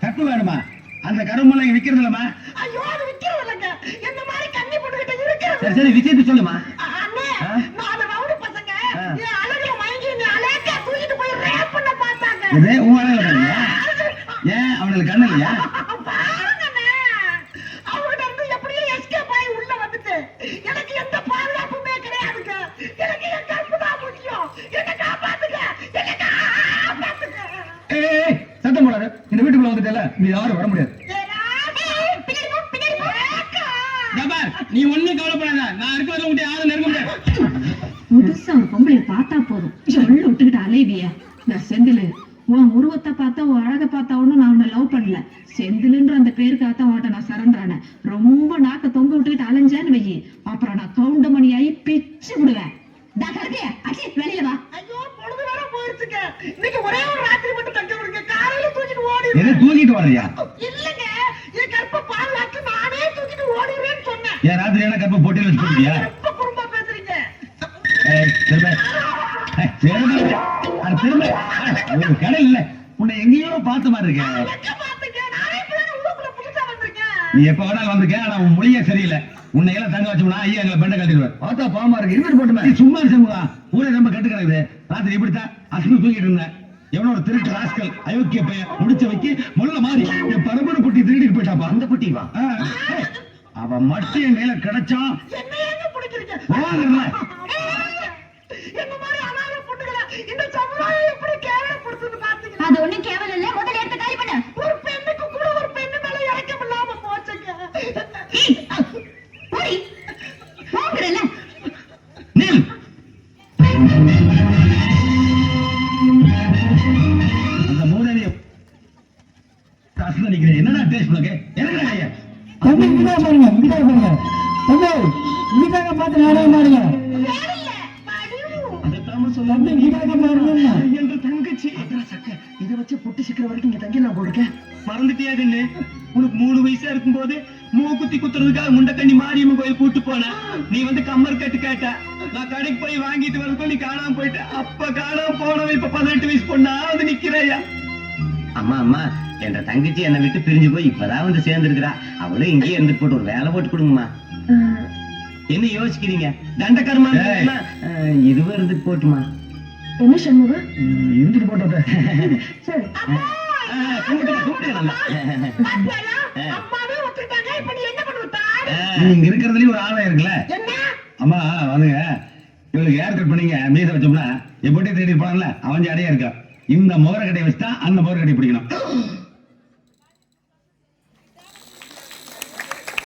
கற்பு வேணுமா? அந்த கரும்புல விக்கிறது இல்லமா? சரி சரி விஷயத்தை சொல்லுமா. ஏன் அவனுக்கு கண்ணு இல்லையா? சத்தம் போடாது. இந்த வீட்டுக்குள்ள வந்துட்டல நீ யாரும் வர முடியாது. நீ ஒண்ணும் கவலைப்படாத, நான் இருக்கிறத உங்க யாரும் நெருங்க முடியாது. புதுசா ஒரு பொம்பளை பார்த்தா போதும் சொல்ல விட்டுக்கிட்டு அலைவியா. நான் செந்திலு உன் உருவத்தை பார்த்தா உன் அழகை பார்த்தா ஒன்னும் நான் உன்னை லவ் பண்ணல. செந்திலுன்ற அந்த பேருக்காகத்தான் உன்ட்ட நான் சரண்டானே. ரொம்ப நாக்க தொங்க விட்டுக்கிட்டு அலைஞ்சேன்னு வையி, அப்புறம் நான் கவுண்டமணி ஆகி பிச்சு விடுவேன். வெளியில வா. ஐயோ பொழுது வர போயிருச்சுங்க. இன்னைக்கு ஒரே ஒரு ராத்திரி மட்டும் தங்க விடுங்க. காலையில தூக்கிட்டு ஓடி. என்ன தூக்கிட்டு வர்றியா? இல்லங்க, என் கற்ப பாலாக்கு நானே தூக்கிட்டு ஓடிறேன்னு சொன்னேன். ஏன் ராத்திரி என்ன கற்ப போட்டியில வச்சுக்கிட்டியா? ரொம்ப குறும்பா பேசுறீங்க. கடல் இல்ல உன்னை எங்கேயோ பார்த்த மாதிரி இருக்க. நீ எப்ப வேணாலும் வந்திருக்க, ஆனா உன் மொழியே சரியில்லை. உன்னை எல்லாம் தங்க வச்சோம்னா ஐயா எங்களை பெண்ட கட்டிடுவார். பார்த்தா பாவமா இருக்கு. இருந்துட்டு போட்டுமே சும்மா சமூகா ஊரே ரொம்ப கட்டு கிடக்குது. ராத்திரி இப்படித்தான் அசுக்கு தூக்கிட்டு இருந்தேன். எவனோ ஒரு திருட்டு ராஸ்கல் அயோக்கிய பையன் முடிச்ச வைக்கி முள்ள மாதிரி என் பரம்பரை பொட்டி திருடிட்டு போயிட்டாப்பா. அந்த பொட்டி வா. அவன் மட்டும் என் கையில கிடைச்சா அது ஒண்ணும் கேவலம் இல்ல. முதல்ல எடுத்து காலி பண்ணு. ஒரு பெண்ணுக்கு கூட ஒரு பெண்ணு மேல இறக்கம் இல்லாம போச்சுங்க. போடி போங்கறல நில். அந்த மூதேவி காசு நிக்கிறேன். என்னடா டேஸ்ட் உனக்கு? என்னடா ஐயா தம்பி இங்க பாருங்க, இங்க பாருங்க தம்பி, இங்க பார்த்து நாடக மாடுங்க. இதை வச்சு பொட்டி சிக்கிற வரைக்கும் இங்க தங்கி நான் போட்டிருக்கேன். மறந்துட்டியா கண்ணு? உனக்கு 3 வயசா இருக்கும் போது மூக்குத்தி குத்துறதுக்காக முண்டக்கண்ணி மாரியம்மன் கோயில் கூட்டு போன. நீ வந்து கம்மர் கட்டு கேட்ட. நான் கடைக்கு போய் வாங்கிட்டு வரதுக்குள்ள நீ காணாம போயிட்ட. அப்ப காணாம போனவன் இப்ப 18 வயசு பொண்ணா வந்து நிக்கிறையா? அம்மா அம்மா, என்ற தங்கச்சி என்னை விட்டு பிரிஞ்சு போய் இப்பதான் வந்து சேர்ந்துருக்கிறா. அவளும் இங்கேயே இருந்து போட்டு ஒரு வேலை போட்டு கொடுங்கம்மா. என்ன யோசிக்கிறீங்க? தண்டக்கர்மா இதுவும் இருந்துட்டு போட்டுமா. என்ன சண்முகம் இருந்துட்டு போட்டோட சரி. நீங்க இருக்கிறதுலயும் ஒரு ஆணை இருக்குல்ல. அம்மா வந்துங்க, இவளுக்கு ஏர் கட் பண்ணீங்க மீச வச்சோம்னா எப்படி தேடி போனால அவன் அடையா இருக்கா. இந்த முகர கடையை வச்சுதான் அந்த முகர கடையை பிடிக்கணும்.